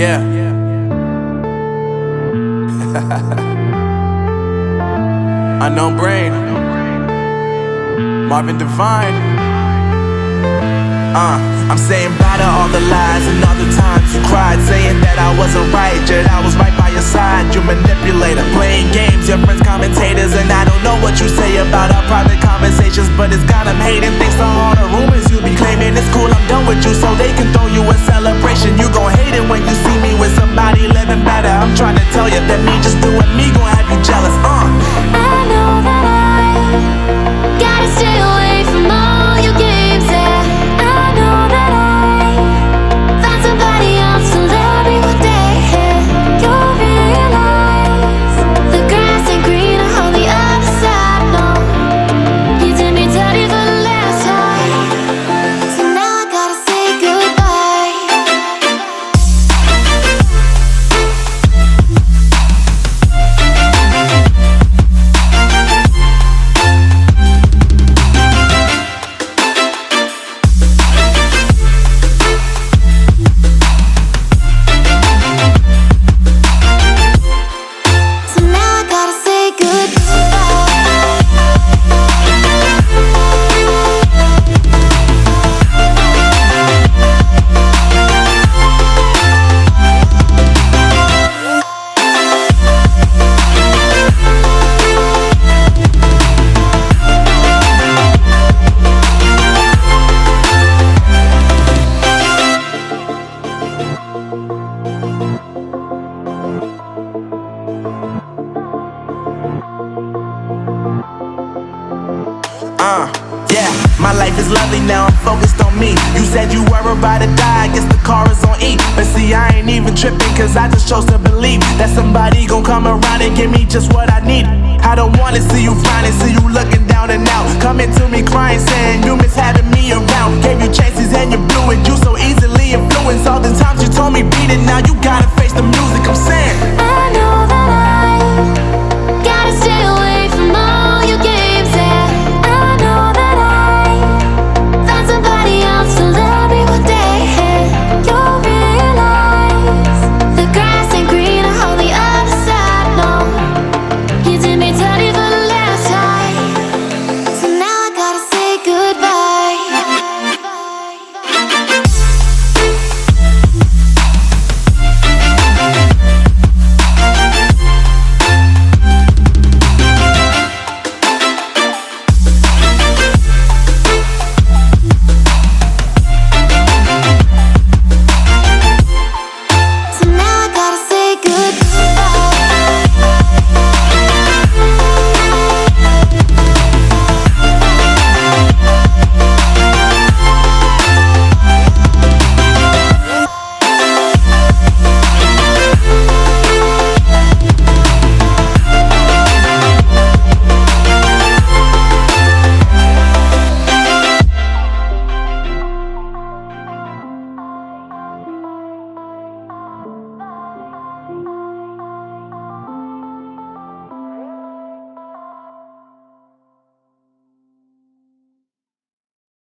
Yeah. Unknown Brain, Marvin Divine. I'm saying bye to all the lies and all the times you cried, saying that I wasn't right, yet I was right by your side. You manipulator, playing games, your friends commentators, and I don't know what you say about our private conversations, but it's got them hating. Thanks to all the rumors you be claiming. It's cool, I'm done with you, so they can throw you a celebration. You gon' hate it when you see me with somebody living better. I'm trying to tell you that me just doing me gon' have you jealous. I know that I gotta stay away from all your games, yeah. I know that I found somebody else to love me one day, yeah. You'll realize the grass ain't greener on the other side, no. You did me dirty for the last time, so now I gotta say goodbye. So now I gotta say Yeah, my life is lovely now, I'm focused on me. You said you were about to die, I guess the car is on E. But see, I ain't even tripping, cause I just chose to believe that somebody gon' come around and give me just what I need. I don't wanna see you frowning, see you looking down and out, coming to me crying, saying you miss having me around. Gave you chances and you blew it, you so easily influenced. All the times you told me beat it, now you gotta face the music, I'm saying